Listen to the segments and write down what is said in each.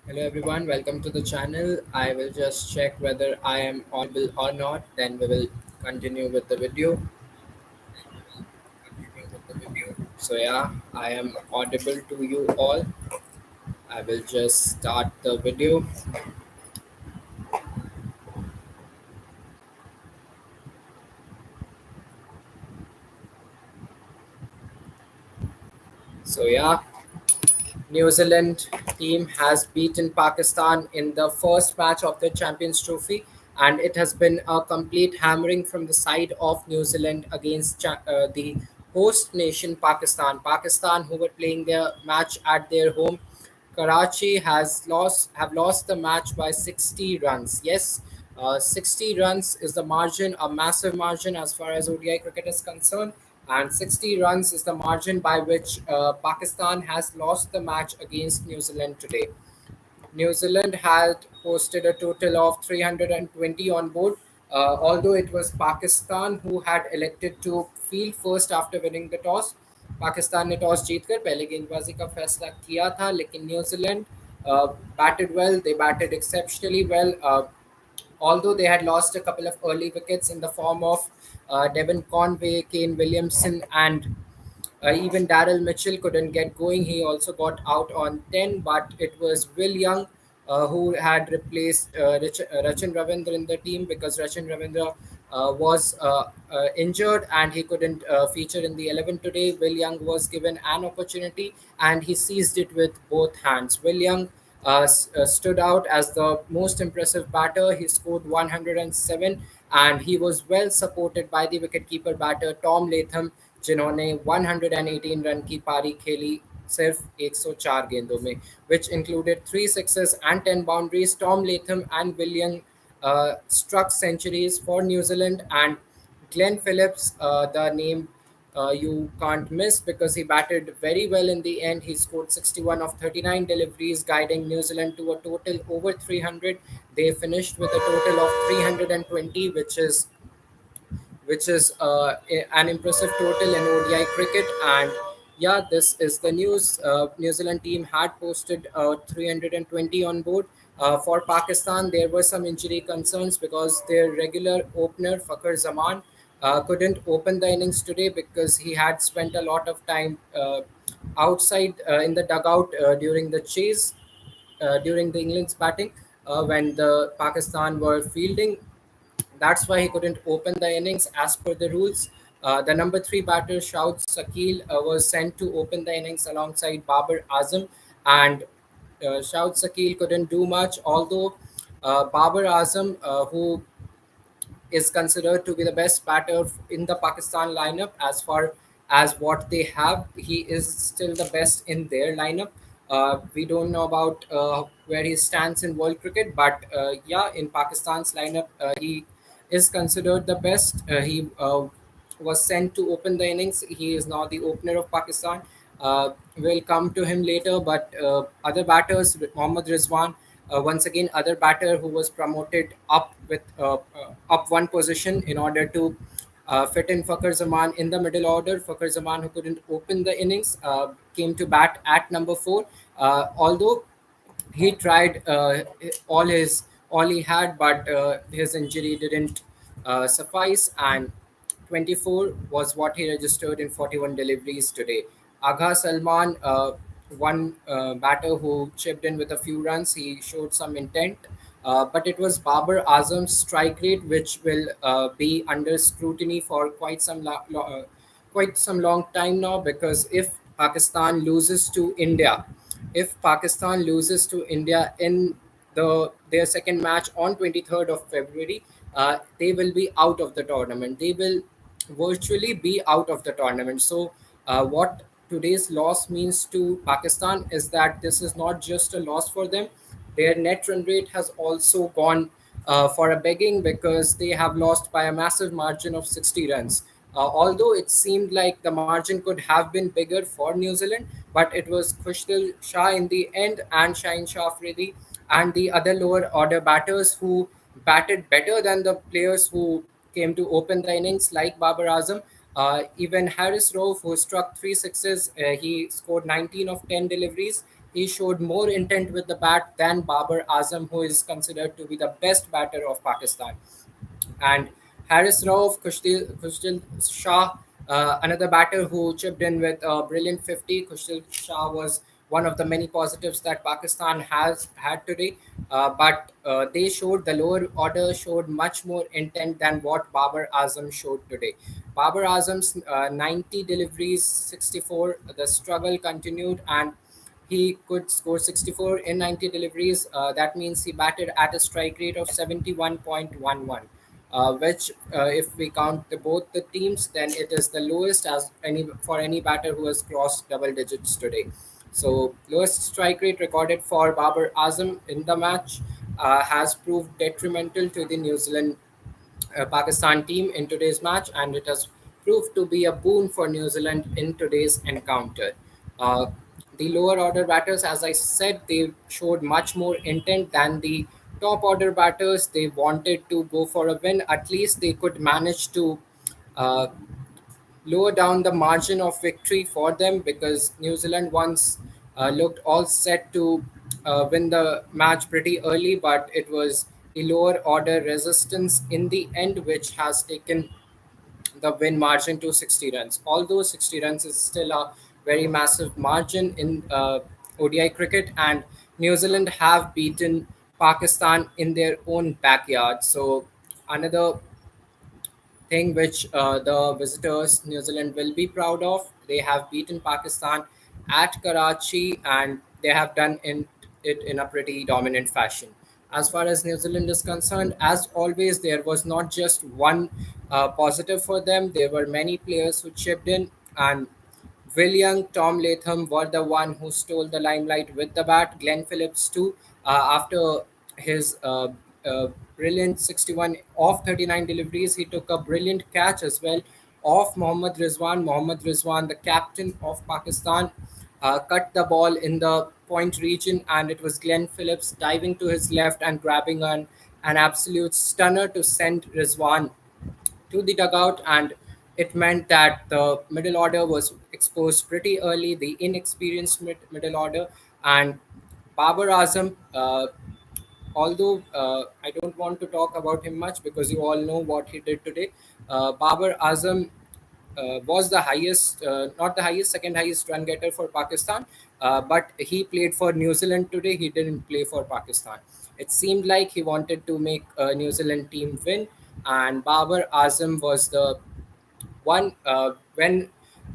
Hello everyone, welcome to the channel. I will just check whether I am audible or not, then we will continue with the video. So yeah, I am audible to you all. I will just start the video. So yeah, New Zealand team has beaten Pakistan in the first match of the Champions Trophy, and it has been a complete hammering from the side of New Zealand against the host nation Pakistan. Pakistan, who were playing their match at their home, Karachi have lost the match by 60 runs. Yes, 60 runs is the margin, a massive margin as far as ODI cricket is concerned, and 60 runs is the margin by which Pakistan has lost the match against New Zealand today. New Zealand had posted a total of 320 on board, although it was Pakistan who had elected to field first after winning the toss. Pakistan ने toss जीतकर पहले गेंदबाजी का फैसला किया था लेकिन New Zealand batted well. They batted exceptionally well. Although they had lost a couple of early wickets in the form of Devon Conway, Kane Williamson, and even Daryl Mitchell couldn't get going. He also got out on 10, but it was Will Young who had replaced Rachin Ravindra in the team because Rachin Ravindra was injured and he couldn't feature in the 11 today. Will Young was given an opportunity and he seized it with both hands. Will Young stood out as the most impressive batter. He scored 107 and he was well supported by the wicketkeeper batter Tom Latham जिन्होंने 118 run की पारी खेली सिर्फ 104 गेंदों में which included 3 sixes and 10 boundaries. Tom Latham and William struck centuries for New Zealand, and Glenn Phillips, the name you can't miss because he batted very well in the end. He scored 61 of 39 deliveries, guiding New Zealand to a total over 300. They finished with a total of 320, an impressive total in ODI cricket. And yeah, this is the news. New Zealand team had posted 320 on board. For Pakistan, there were some injury concerns because their regular opener, Fakhar Zaman, couldn't open the innings today because he had spent a lot of time outside in the dugout during the chase during the England's batting when the Pakistan were fielding. That's why he couldn't open the innings as per the rules. The number three batter, Shaud Sakil, was sent to open the innings alongside Babar Azam, and Shaud Sakil couldn't do much. Although Babar Azam, who is considered to be the best batter in the Pakistan lineup as far as what they have. He is still the best in their lineup. We don't know about where he stands in world cricket, but yeah, in Pakistan's lineup, he is considered the best. He was sent to open the innings. He is now the opener of Pakistan. We'll come to him later, but other batters, Mohammad Rizwan, once again, other batter who was promoted up with up one position in order to fit in Fakhar Zaman in the middle order. Fakhar Zaman, who couldn't open the innings, came to bat at number four. Although he tried all he had, but his injury didn't suffice, and 24 was what he registered in 41 deliveries today. Agha Salman, one batter who chipped in with a few runs, he showed some intent, but it was Babar Azam's strike rate which will be under scrutiny for quite some long time now, because Pakistan loses to India, if Pakistan loses to India in their second match on 23rd of February, they will be out of the tournament. They will virtually be out of the tournament. So, what today's loss means to Pakistan is that this is not just a loss for them. Their net run rate has also gone for a begging because they have lost by a massive margin of 60 runs. Although it seemed like the margin could have been bigger for New Zealand, but it was Khushdil Shah in the end and Shaheen Shah Afridi and the other lower order batters who batted better than the players who came to open the innings, like Babar Azam. Even Harris Rauf, who struck three sixes, he scored 19 of 10 deliveries. he showed more intent with the bat than Babar Azam, who is considered to be the best batter of Pakistan. And Harris Rauf, Khushdil Shah, another batter who chipped in with a brilliant 50. Khushdil Shah was one of the many positives that Pakistan has had today, but they showed the lower order showed much more intent than what Babar Azam showed today. Babar Azam's 90 deliveries, 64. The struggle continued, and he could score 64 in 90 deliveries. That means he batted at a strike rate of 71.11, if we count both the teams, then it is the lowest as any batter who has crossed double digits today. So lowest strike rate recorded for Babar Azam in the match has proved detrimental to the New Zealand Pakistan team in today's match, and it has proved to be a boon for New Zealand in today's encounter. Uh, the lower order batters, as I said, they showed much more intent than the top order batters. They wanted to go for a win. At least they could manage to uh, lower down the margin of victory for them, because New Zealand once looked all set to win the match pretty early, but it was the lower order resistance in the end which has taken the win margin to 60 runs. Although 60 runs is still a very massive margin in ODI cricket, and New Zealand have beaten Pakistan in their own backyard. So another thing which the visitors New Zealand will be proud of. They have beaten Pakistan at Karachi, and they have done it in a pretty dominant fashion. As far as New Zealand is concerned, as always, there was not just one positive for them. There were many players who chipped in, and Will Young, Tom Latham were the one who stole the limelight with the bat. Glenn Phillips too, after his brilliant 61 off 39 deliveries, he took a brilliant catch as well off Mohammad Rizwan. Mohammad Rizwan, the captain of Pakistan, cut the ball in the point region, and it was Glenn Phillips diving to his left and grabbing an absolute stunner to send Rizwan to the dugout, and it meant that the middle order was exposed pretty early, the inexperienced middle order, and Babar Azam. Although I don't want to talk about him much because you all know what he did today. Babar Azam was the highest, not the highest, second highest run getter for Pakistan, but he played for New Zealand today. He didn't play for Pakistan. It seemed like he wanted to make a New Zealand team win, and Babar Azam was the one when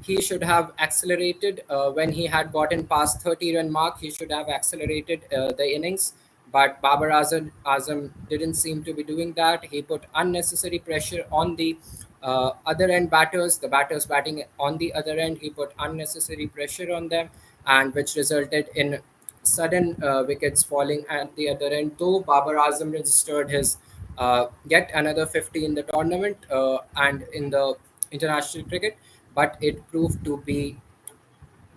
he should have accelerated. When he had gotten past 30 run mark, he should have accelerated the innings, but Babar Azam didn't seem to be doing that. He put unnecessary pressure on the other end batters, the batters batting on the other end. He put unnecessary pressure on them, and which resulted in sudden wickets falling at the other end. Though Babar Azam registered his yet another 50 in the tournament and in the international cricket, but it proved to be,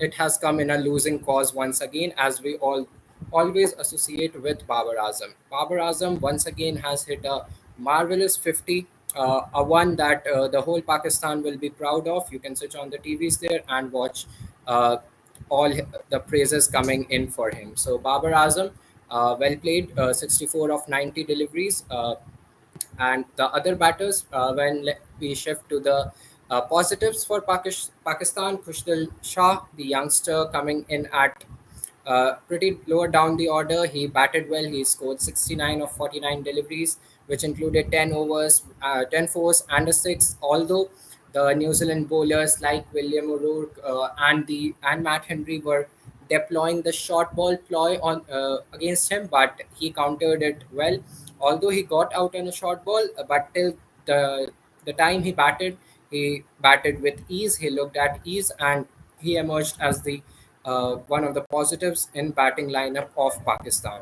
it has come in a losing cause once again, as we all always associate with Babar Azam. Babar Azam once again has hit a marvelous 50, a one that the whole Pakistan will be proud of. You can switch on the TVs there and watch uh, the praises coming in for him. So Babar Azam, well played, 64 of 90 deliveries. And the other batters, we shift to the positives for Pakistan, Khushdil Shah, the youngster coming in at pretty lower down the order. He batted well. He scored 69 of 49 deliveries, which included 10 overs, 10 fours, and a six. Although the New Zealand bowlers like William O'Rourke and Matt Henry were deploying the short ball ploy on against him, but he countered it well. Although he got out on a short ball, but till the time he batted with ease. He looked at ease, and he emerged as the one of the positives in batting lineup of Pakistan.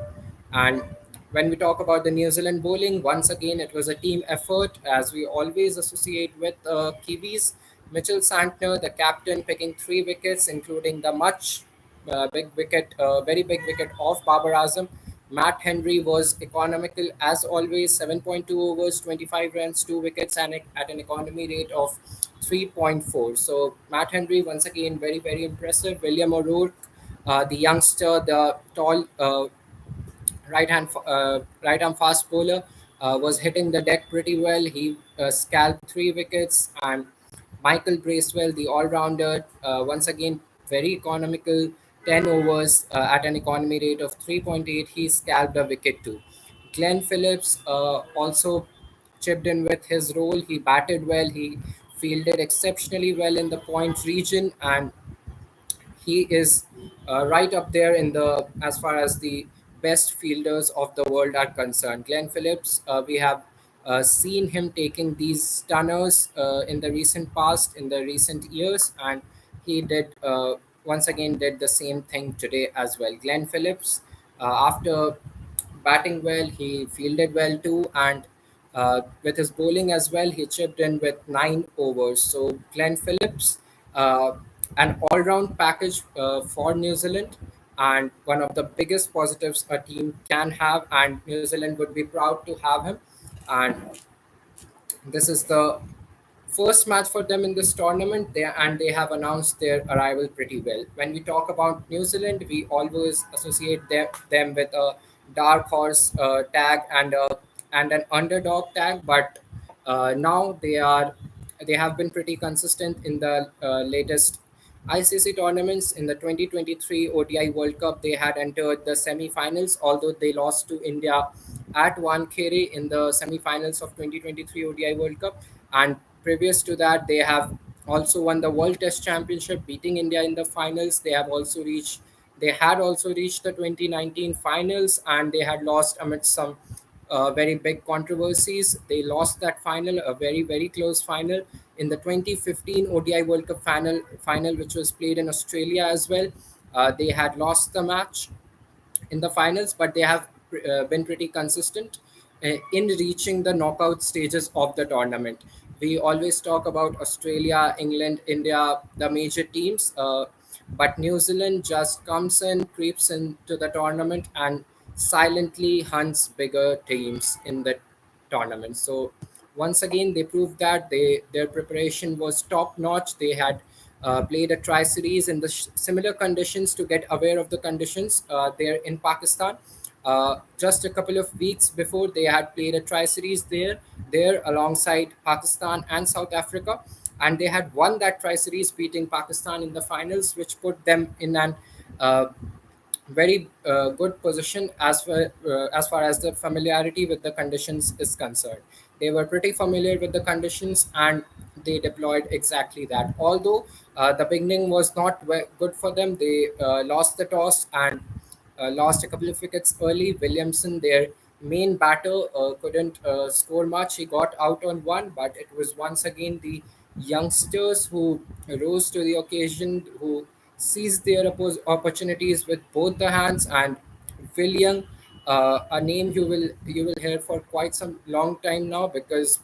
And when we talk about the New Zealand bowling, once again it was a team effort, as we always associate with Kiwis. Mitchell Santner, the captain, picking 3 wickets, including the very big wicket of Babar Azam. Matt Henry was economical as always, 7.2 overs, 25 runs, 2 wickets, and at an economy rate of 3.4. So Matt Henry once again very impressive. William O'Rourke The youngster, the tall right arm fast bowler, was hitting the deck pretty well. He scalped 3 wickets, and Michael Bracewell, the all rounder, once again very economical, 10 overs at an economy rate of 3.8. He scalped a wicket too. Glenn Phillips also chipped in with his role. He batted well. He fielded exceptionally well in the point region, and he is right up there in the as far as the best fielders of the world are concerned. Glenn Phillips, we have seen him taking these stunners in the recent past, in the recent years, and he did once again did the same thing today as well. Glenn Phillips, after batting well, he fielded well too, and with his bowling as well, he chipped in with 9 overs. So Glenn Phillips, uh, an all-round package for New Zealand, and one of the biggest positives a team can have, and New Zealand would be proud to have him. And this is the first match for them in this tournament, they have announced their arrival pretty well. When we talk about New Zealand, we always associate them with a dark horse tag and an underdog tag, but now they have been pretty consistent in the latest ICC tournaments. In the 2023 ODI World Cup, they had entered the semi-finals, although they lost to India at Wankhede in the semi-finals of 2023 ODI World Cup. And previous to that, they have also won the World Test Championship, beating India in the finals. They had also reached the 2019 finals, and they had lost amidst some very big controversies. They lost that final, a very very close final, in the 2015 ODI World Cup final, which was played in Australia as well. They had lost the match in the finals, but they have been pretty consistent in reaching the knockout stages of the tournament. We always talk about Australia, England, India, the major teams, but New Zealand just comes in, creeps into the tournament, and silently hunts bigger teams in the tournament. So once again, they proved that their preparation was top notch. They had played a tri series in the similar conditions to get aware of the conditions there in Pakistan. Just a couple of weeks before, they had played a tri series there alongside Pakistan and South Africa, and they had won that tri series, beating Pakistan in the finals, which put them in an uh, very good position as far as the familiarity with the conditions is concerned. They were pretty familiar with the conditions, and they deployed exactly that. Although the beginning was not good for them, they lost the toss and lost a couple of wickets early. Williamson, their main batter, couldn't score much. He got out on one, but it was once again the youngsters who rose to the occasion, who seized their opportunities with both the hands. And William, a name you will hear for quite some long time now, because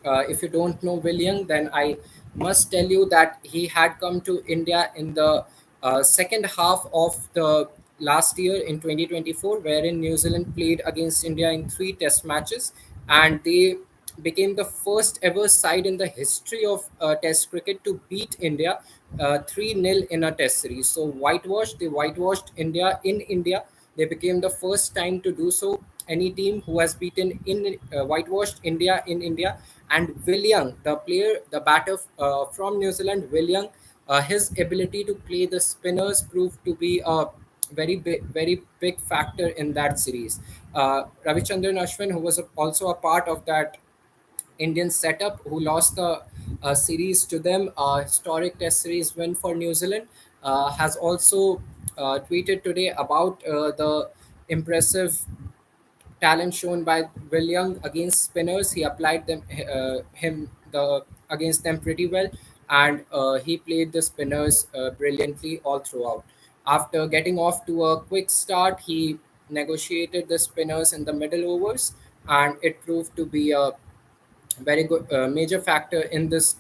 if you don't know William, then I must tell you that he had come to India in the second half of the last year in 2024, wherein New Zealand played against India in 3 test matches, and they became the first ever side in the history of test cricket to beat India 3-0 in a test series. So they whitewashed India in India. They became the first time to do so. Any team who has beaten in whitewashed India in India. And William, the player, the batter from New Zealand, William, his ability to play the spinners proved to be a very big factor in that series. Ravichandran Ashwin, who was also a part of that Indian setup, who lost the series to them, a historic Test series win for New Zealand, has also tweeted today about the impressive talent shown by Will Young against spinners. He applied him the against them pretty well, and he played the spinners brilliantly all throughout. After getting off to a quick start, he negotiated the spinners in the middle overs, and it proved to be a very good major factor in this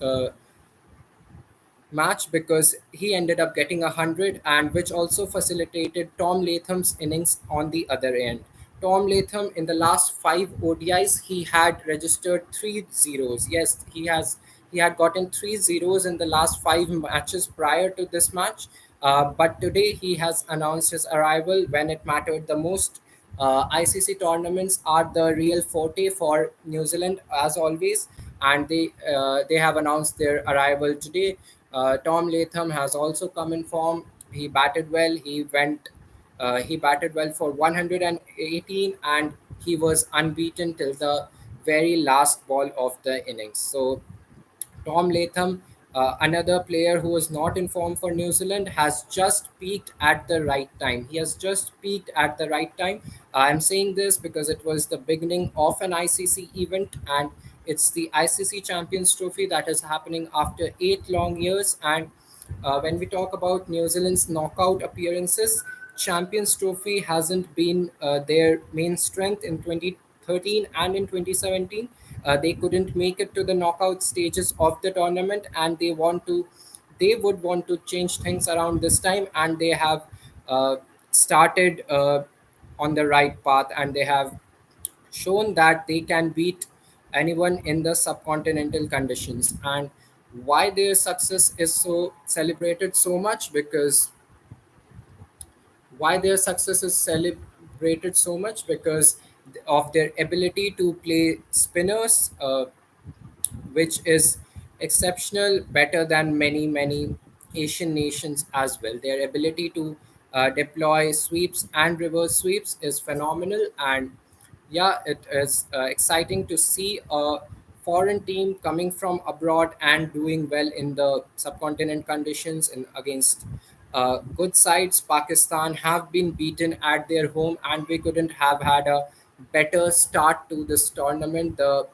match, because he ended up getting 100, and which also facilitated Tom Latham's innings on the other end. Tom Latham, in the last 5 ODIs, he had registered 3 zeros. Yes, he had gotten 3 zeros in the last 5 matches prior to this match. But today he has announced his arrival when it mattered the most. ICC tournaments are the real forte for New Zealand as always, and they have announced their arrival today. Tom Latham has also come in form. He batted well. He batted well for 118, and he was unbeaten till the very last ball of the innings. So Tom Latham, another player who was not in form for New Zealand, has just peaked at the right time. He has just peaked at the right time. I'm saying this because it was the beginning of an ICC event, and it's the ICC Champions Trophy that is happening after 8 long years. And when we talk about New Zealand's knockout appearances, Champions Trophy hasn't been their main strength in 2013 and in 2017. They couldn't make it to the knockout stages of the tournament, and they would want to change things around this time, and they have started on the right path, and they have shown that they can beat anyone in the subcontinental conditions. And why their success is so celebrated so much, because why their success is celebrated so much because of their ability to play spinners, which is exceptional, better than many Asian nations as well. Their ability to deploy sweeps and reverse sweeps is phenomenal, and yeah, it is exciting to see a foreign team coming from abroad and doing well in the subcontinent conditions and against good sides. Pakistan have been beaten at their home, and we couldn't have had a better start to this tournament. The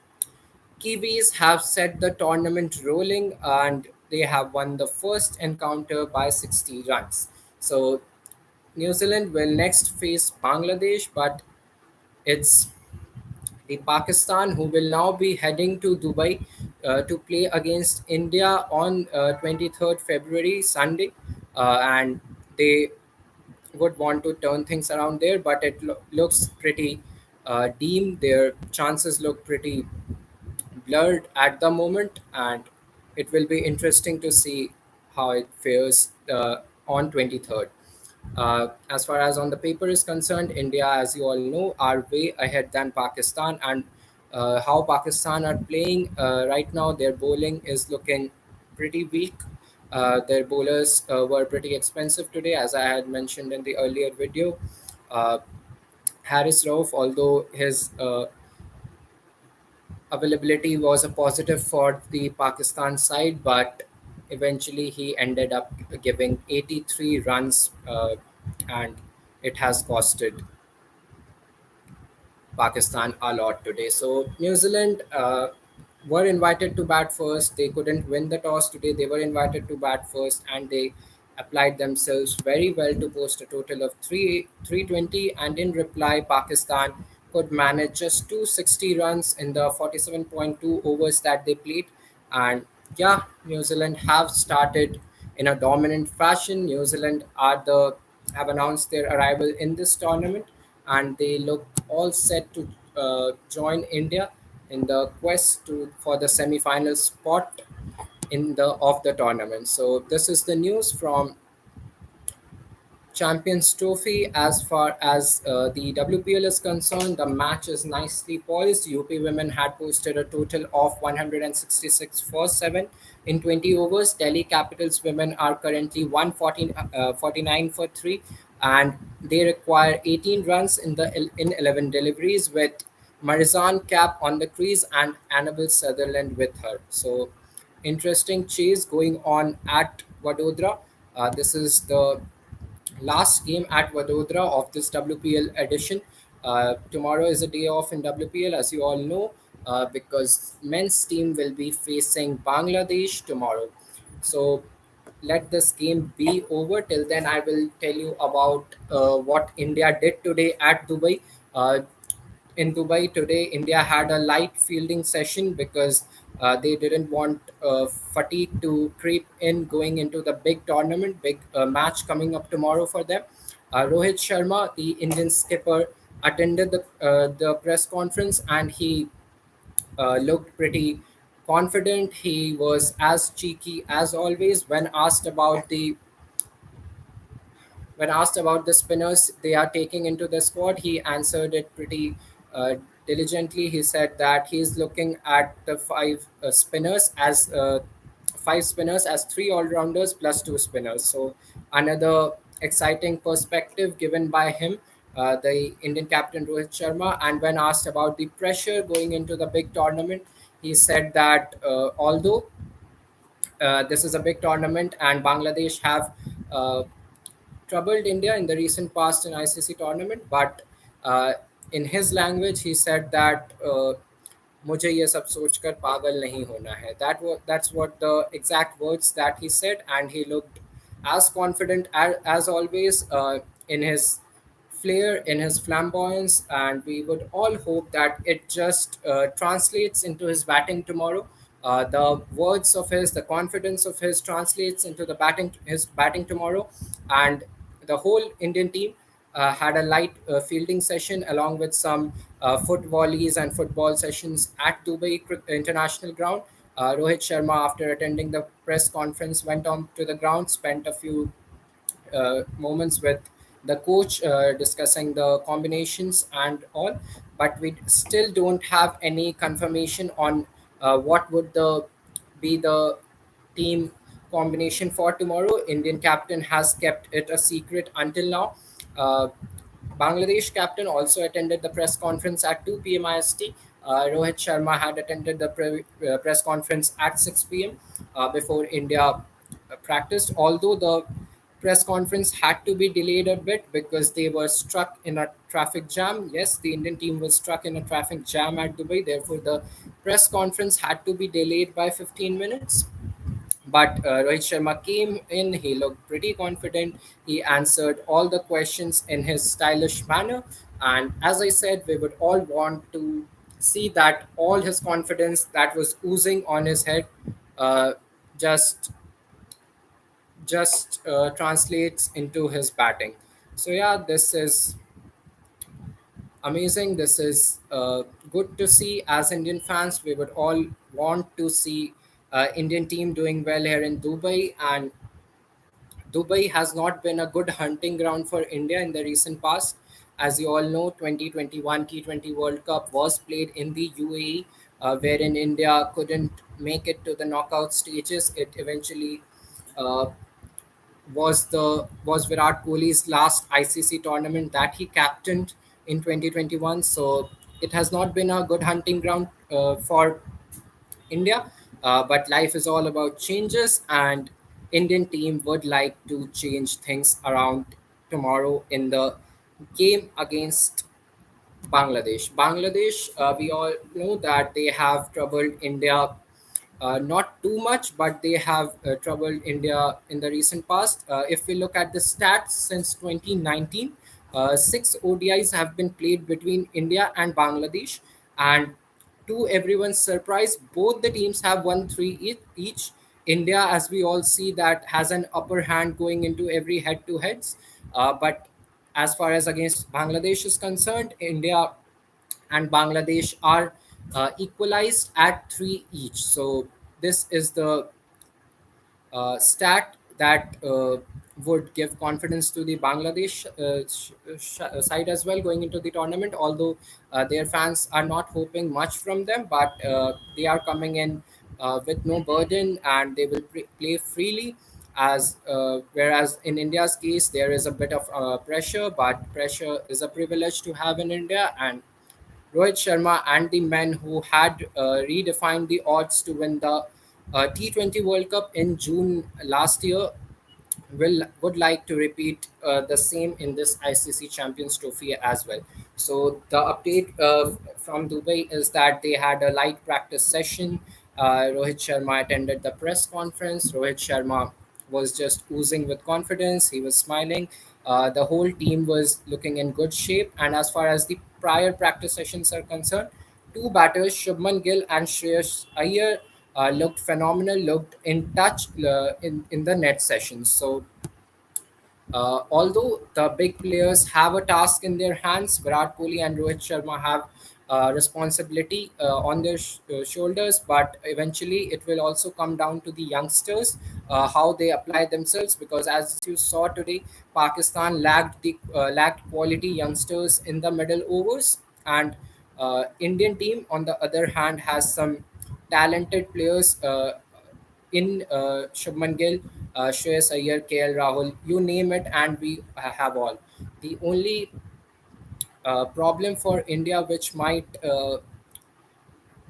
Kiwis have set the tournament rolling, and they have won the first encounter by 60 runs. So New Zealand will next face Bangladesh, but it's the Pakistan who will now be heading to Dubai to play against India on 23rd February, Sunday. And they would want to turn things around there, but it looks pretty dim. Their chances look pretty blurred at the moment, and it will be interesting to see how it fares on 23rd. As far as on the paper is concerned, India, as you all know, are way ahead than Pakistan. And how Pakistan are playing right now, their bowling is looking pretty weak. Their bowlers were pretty expensive today, as I had mentioned in the earlier video. Uh, Harris Rauf, although his availability was a positive for the Pakistan side, but eventually he ended up giving 83 runs, and it has costed Pakistan a lot today. So New Zealand were invited to bat first. They couldn't win the toss today. They were invited to bat first, and they applied themselves very well to post a total of 320. And in reply, Pakistan could manage just 260 runs in the 47.2 overs that they played. And yeah, New Zealand have started in a dominant fashion. New Zealand have announced their arrival in this tournament, and they look all set to join India in the quest for the semi-final spot in the of the tournament. So this is the news from Champions Trophy. As far as the WPL is concerned, the match is nicely poised. UP women had posted a total of 166 for 7 in 20 overs. Delhi Capitals women are currently 149 for 3, and they require 18 runs in 11 deliveries, with Marizan Cap on the crease and Annabelle Sutherland with her. So interesting chase going on at Vadodara. This is the last game at Vadodara of this WPL edition. Tomorrow is a day off in WPL, as you all know, because men's team will be facing Bangladesh tomorrow. So let this game be over. Till then, I will tell you about what India did today at Dubai. Uh, in Dubai today, India had a light fielding session because they didn't want fatigue to creep in going into the big tournament, big match coming up tomorrow for them. Rohit Sharma, the Indian skipper, attended the press conference, and he looked pretty confident. He was as cheeky as always when asked about the when asked about the spinners they are taking into the squad, he answered it pretty uh, diligently. He said that he's looking at the five spinners as three all rounders plus two spinners. So another exciting perspective given by him, the Indian captain Rohit Sharma. And when asked about the pressure going into the big tournament, he said that although this is a big tournament and Bangladesh have uh, troubled India in the recent past in ICC tournament, but uh, in his language, he said that मुझे ये सब सोचकर पागल नहीं होना है. That's what the exact words that he said, and he looked as confident as always in his flair, in his flamboyance, and we would all hope that it just translates into his batting tomorrow. The words of his, the confidence of his translates into his batting tomorrow, and the whole Indian team had a light fielding session along with some foot volleys and football sessions at Dubai International Ground. Rohit Sharma, after attending the press conference, went on to the ground, spent a few moments with the coach discussing the combinations and all, but we still don't have any confirmation on what would be the team combination for tomorrow. Indian captain has kept it a secret until now. uh, Bangladesh captain also attended the press conference at 2 p.m. IST. Rohit Sharma had attended the press conference at 6 p.m. Before India practiced, although the press conference had to be delayed a bit because they were struck in a traffic jam. Yes, the Indian team was struck in a traffic jam at Dubai, therefore, the press conference had to be delayed by 15 minutes. But Rohit Sharma came in, he looked pretty confident. He answered all the questions in his stylish manner. And as I said, we would all want to see that all his confidence that was oozing on his head uh, just translates into his batting. So, yeah, this is amazing. This is good to see. As Indian fans, we would all want to see Indian team doing well here in Dubai, and Dubai has not been a good hunting ground for India in the recent past. As you all know, 2021 T20 World Cup was played in the UAE, wherein India couldn't make it to the knockout stages. It eventually uh, was Virat Kohli's last ICC tournament that he captained in 2021. So it has not been a good hunting ground for India. But life is all about changes, and Indian team would like to change things around tomorrow in the game against Bangladesh. Bangladesh, we all know that they have troubled India, not too much, but they have troubled India in the recent past. If we look at the stats since 2019, six ODIs have been played between India and Bangladesh, and to everyone's surprise, both the teams have won three each. India, as we all see, that has an upper hand going into every head-to-heads, but as far as against Bangladesh is concerned, India and Bangladesh are equalized at three each. So this is the stat that would give confidence to the Bangladesh side as well going into the tournament. Although their fans are not hoping much from them, but they are coming in with no burden and they will play freely. As whereas in India's case, there is a bit of pressure, but pressure is a privilege to have in India, and Rohit Sharma and the men who had redefined the odds to win the T20 World Cup in June last year would like to repeat the same in this ICC Champions Trophy as well. So the update from Dubai is that they had a light practice session. Rohit Sharma attended the press conference. Rohit Sharma was just oozing with confidence. He was smiling. The whole team was looking in good shape. And as far as the prior practice sessions are concerned, two batters, Shubman Gill and Shreyas Iyer, looked phenomenal, looked in touch in the net sessions. So although the big players have a task in their hands, Virat Kohli and Rohit Sharma have responsibility on their shoulders, but eventually it will also come down to the youngsters, how they apply themselves. Because as you saw today, Pakistan lacked quality youngsters in the middle overs, and Indian team on the other hand has some talented players in Shubman Gill, Shreyas Iyer, KL Rahul, you name it, and we have all. The only problem for India, which might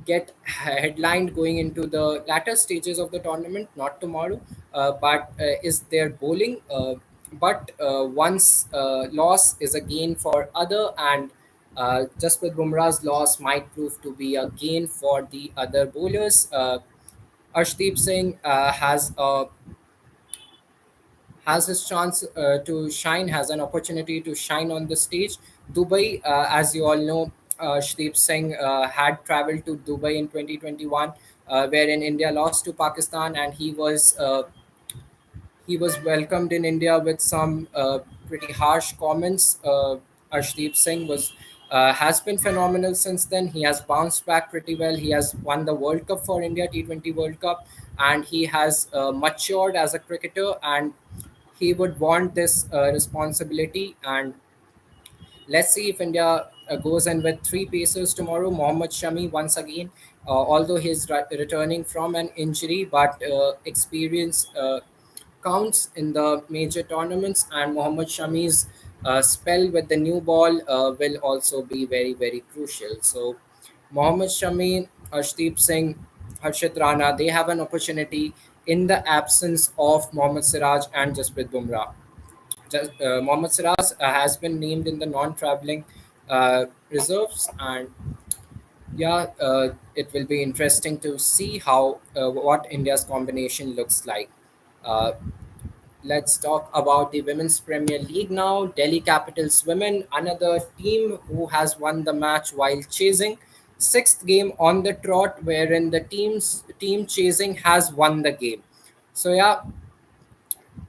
get headlined going into the latter stages of the tournament, not tomorrow, but is their bowling. But once loss is a gain for other, and just with Bumrah's loss might prove to be a gain for the other bowlers. Arshdeep Singh has his chance to shine, has an opportunity to shine on the stage. Dubai, as you all know, Shdeep Singh had traveled to Dubai in 2021, wherein India lost to Pakistan, and he was welcomed in India with some pretty harsh comments. Arshdeep Singh was has been phenomenal since then. He has bounced back pretty well. He has won the World Cup for India, T20 World Cup, and he has matured as a cricketer, and he would want this responsibility. And let's see if India goes in with three pacers tomorrow. Mohammad Shami once again, although he's returning from an injury, but experience counts in the major tournaments, and Mohammad Shami's spell with the new ball will also be very, very crucial. So, Mohammad Shami, Arshdeep Singh, Harshit Rana, they have an opportunity in the absence of Mohammad Siraj and Jasprit Bumrah. Mohammad Siraj has been named in the non-traveling reserves, and yeah, it will be interesting to see how what India's combination looks like. Uh, let's talk about the Women's Premier League now. Delhi Capitals women, another team who has won the match while chasing. Sixth game on the trot, wherein the team chasing has won the game. So yeah,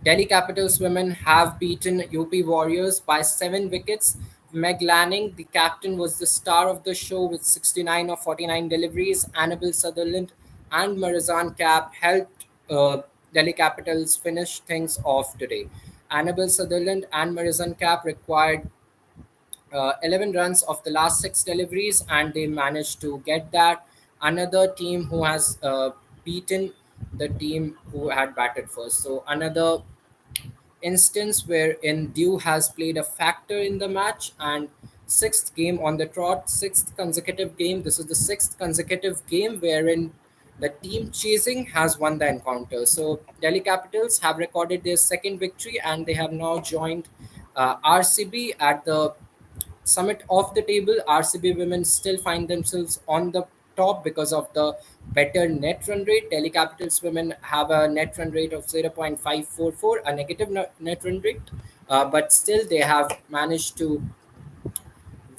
Delhi Capitals women have beaten UP Warriors by 7 wickets. Meg Lanning, the captain, was the star of the show with 69 of 49 deliveries. Annabelle Sutherland and Marizan Cap helped Delhi Capitals finish things off today. Annabelle Sutherland and Marizan Cap required 11 runs of the last six deliveries, and they managed to get that. Another team who has beaten the team who had batted first. So another instance wherein Dew has played a factor in the match, and sixth game on the trot, sixth consecutive game. This is the sixth consecutive game wherein the team chasing has won the encounter. So Delhi Capitals have recorded their second victory, and they have now joined RCB at the summit of the table. RCB women still find themselves on the top because of the better net run rate. Delhi Capitals women have a net run rate of 0.544, a negative net run rate, but still they have managed to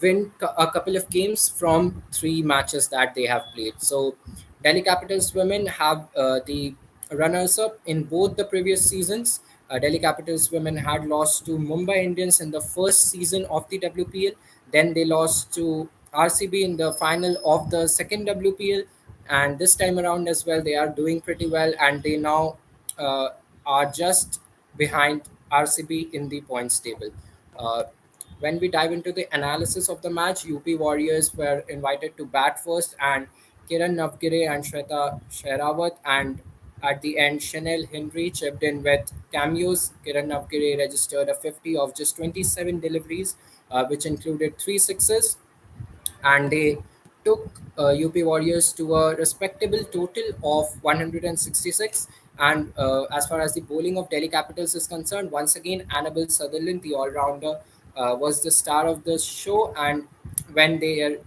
win a couple of games from three matches that they have played. So, Delhi Capitals women have the runners up in both the previous seasons. Delhi Capitals women had lost to Mumbai Indians in the first season of the WPL. Then they lost to RCB in the final of the second WPL. And this time around as well, they are doing pretty well, and they now uh, are just behind RCB in the points table. Uh, when we dive into the analysis of the match, UP Warriors were invited to bat first, and Kiran Navgire and Shweta Shehrawat, and at the end, Chanel Henry chipped in with cameos. Kiran Navgire registered a 50 of just 27 deliveries, which included three sixes, and they took UP Warriors to a respectable total of 166. And as far as the bowling of Delhi Capitals is concerned, once again, Annabelle Sutherland, the all-rounder, was the star of the show. And when they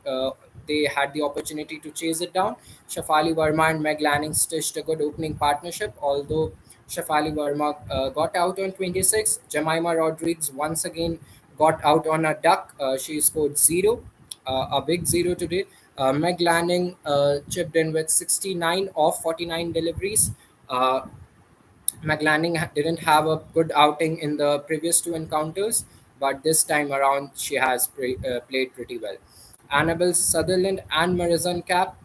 had the opportunity to chase it down, Shafali Verma and Meg Lanning stitched a good opening partnership. Although Shafali Verma got out on 26, Jemima Rodriguez once again got out on a duck. She scored zero, a big zero today. Meg Lanning chipped in with 69 of 49 deliveries. Uh, McLanning didn't have a good outing in the previous two encounters, but this time around she has played pretty well. Annabelle Sutherland and Marizan Cap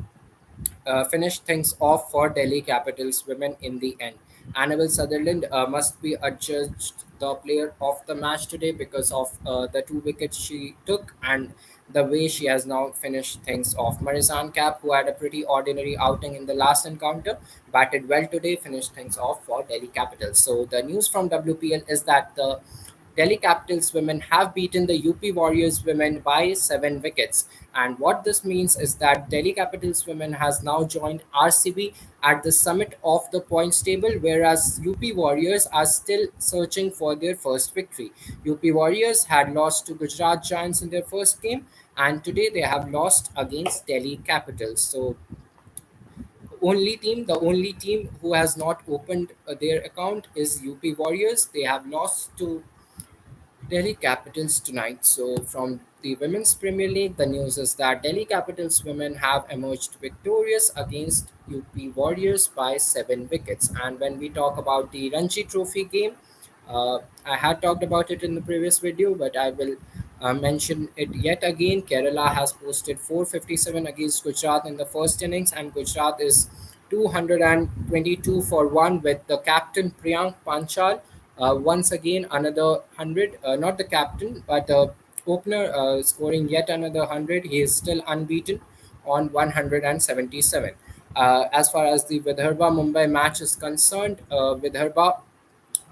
finished things off for Delhi Capitals women in the end. Annabelle Sutherland must be adjudged the player of the match today because of the two wickets she took and the way she has now finished things off. Marizan Cap, who had a pretty ordinary outing in the last encounter, batted well today, finished things off for Delhi Capitals. So the news from WPL is that the Delhi Capitals women have beaten the UP Warriors women by 7 wickets. And what this means is that Delhi Capitals women has now joined RCB at the summit of the points table, whereas UP Warriors are still searching for their first victory. UP Warriors had lost to Gujarat Giants in their first game, and today they have lost against Delhi Capitals. So the only team who has not opened their account is UP Warriors. They have lost to Delhi Capitals tonight. So, from the Women's Premier League, the news is that Delhi Capitals women have emerged victorious against UP Warriors by 7 wickets. And when we talk about the Ranji Trophy game, I had talked about it in the previous video, but I will mention it yet again. Kerala has posted 457 against Gujarat in the first innings, and Gujarat is 222 for 1 with the captain Priyank Panchal once again, another 100. Not the captain, but the opener scoring yet another 100. He is still unbeaten on 177. As far as the Vidarbha Mumbai match is concerned, Vidarbha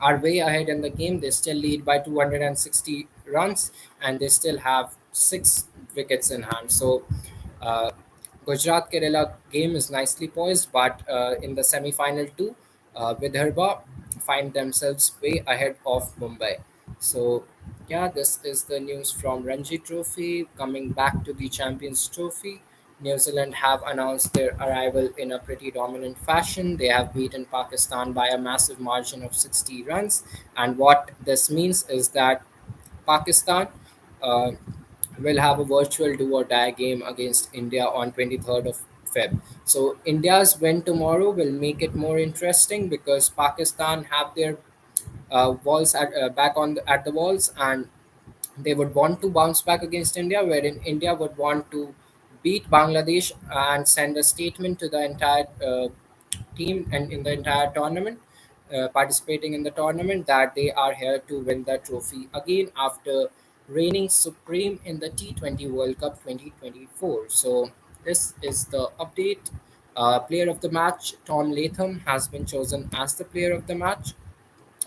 are way ahead in the game. They still lead by 260 runs and they still have 6 wickets in hand. So, uh, Gujarat Kerala game is nicely poised, but in the semi final, too, Vidarbha find themselves way ahead of Mumbai. So, yeah, this is the news from Ranji Trophy. Coming back to the Champions Trophy, New Zealand have announced their arrival in a pretty dominant fashion. They have beaten Pakistan by a massive margin of 60 runs. And what this means is that Pakistan uh, will have a virtual do or die game against India on 23rd of Feb. So India's win tomorrow will make it more interesting because Pakistan have their walls back at the walls, and they would want to bounce back against India, wherein India would want to beat Bangladesh and send a statement to the entire team and in the entire tournament, participating in the tournament, that they are here to win the trophy again after reigning supreme in the T20 World Cup 2024. So, this is the update. Player of the match, Tom Latham, has been chosen as the player of the match.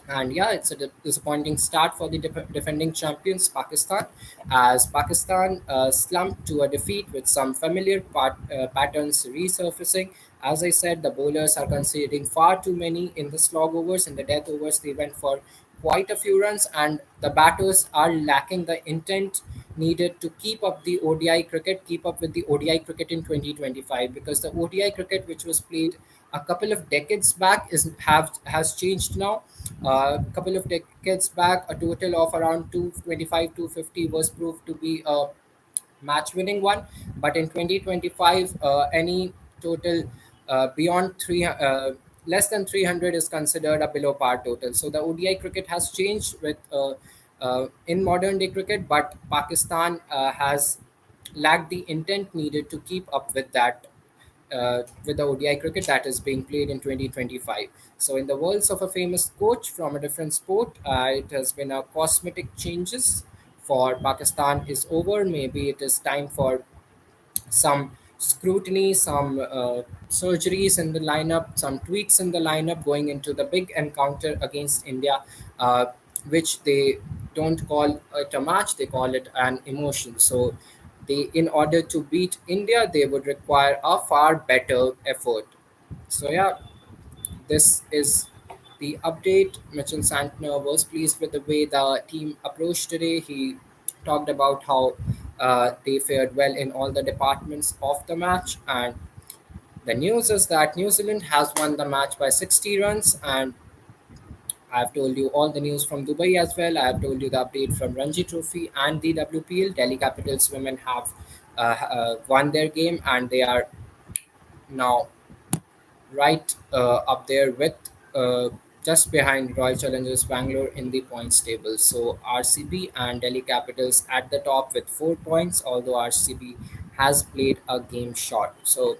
And yeah, it's a disappointing start for the defending champions, Pakistan, as Pakistan slumped to a defeat with some familiar patterns resurfacing. As I said, the bowlers are conceding far too many in the slog overs. In the death overs, they went for quite a few runs, and the batters are lacking the intent needed to keep up the ODI cricket, keep up with the ODI cricket in 2025, because the ODI cricket, which was played a couple of decades back, is have has changed now. A couple of decades back, a total of around 225, 250 was proved to be a match winning one. But in 2025, any total beyond less than 300 is considered a below par total. So the ODI cricket has changed with in modern day cricket, but Pakistan has lacked the intent needed to keep up with the ODI cricket that is being played in 2025. So, in the words of a famous coach from a different sport, it has been a cosmetic changes for Pakistan is over. Maybe it is time for some scrutiny, some surgeries in the lineup, some tweaks in the lineup going into the big encounter against India, uh, which they don't call it a match, they call it an emotion. So, in order to beat India, they would require a far better effort. So, yeah, this is the update. Mitchell Santner was pleased with the way the team approached today. He talked about how they fared well in all the departments of the match. And the news is that New Zealand has won the match by 60 runs. And I've told you all the news from Dubai as well. I have told you the update from Ranji Trophy and the WPL. Delhi Capitals women have won their game, and they are now right up there with uh, just behind Royal Challengers Bangalore in the points table. So RCB and Delhi Capitals at the top with 4 points, although RCB has played a game short. So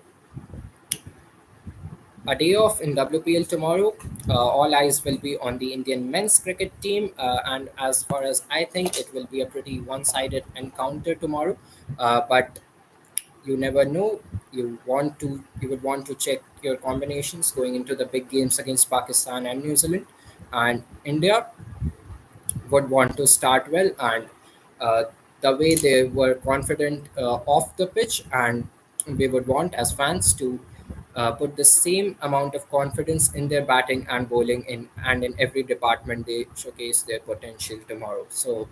a day off in WPL tomorrow. All eyes will be on the Indian men's cricket team, and as far as I think, it will be a pretty one-sided encounter tomorrow. But you never know. You would want to check your combinations going into the big games against Pakistan and New Zealand, and India would want to start well, and uh, the way they were confident off the pitch, and we would want as fans to put the same amount of confidence in their batting and bowling in and in every department they showcase their potential tomorrow. So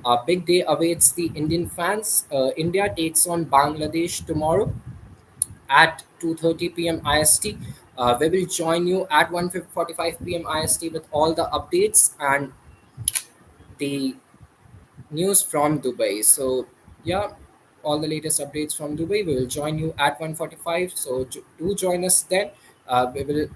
a big day awaits the Indian fans. India takes on Bangladesh tomorrow at 2:30 p.m. IST. We will join you at 1:45 p.m. IST with all the updates and the news from Dubai. So yeah, all the latest updates from Dubai. We will join you at 1:45. So do join us then. We will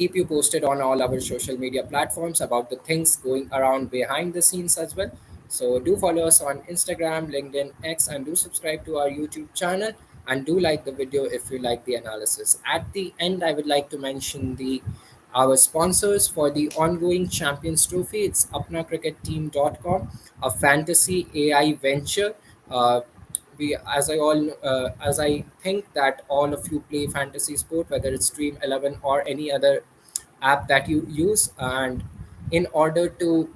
keep you posted on all our social media platforms about the things going around behind the scenes as well. So do follow us on Instagram, LinkedIn, X, and do subscribe to our YouTube channel. And do like the video if you like the analysis. At the end, I would like to mention the our sponsors for the ongoing Champions Trophy. It's apnacricketteam.com, a fantasy AI venture. Uh, as I think that all of you play fantasy sport, whether it's Stream 11 or any other app that you use, and in order to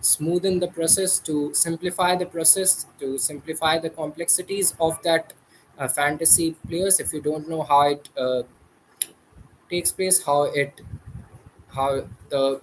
smoothen the process, to simplify the process, to simplify the complexities of that fantasy players, if you don't know how it takes place, how the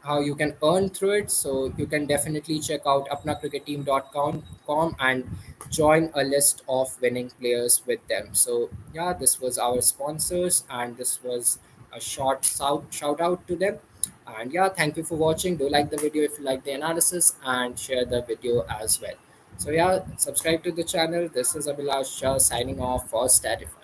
how you can earn through it. So you can definitely check out apnacricketteam.com and join a list of winning players with them. So yeah, this was our sponsors, and this was a short shout out to them. And yeah, thank you for watching. Do like the video if you like the analysis, and share the video as well. So yeah, subscribe to the channel. This is Abhilash Shah signing off for Statify.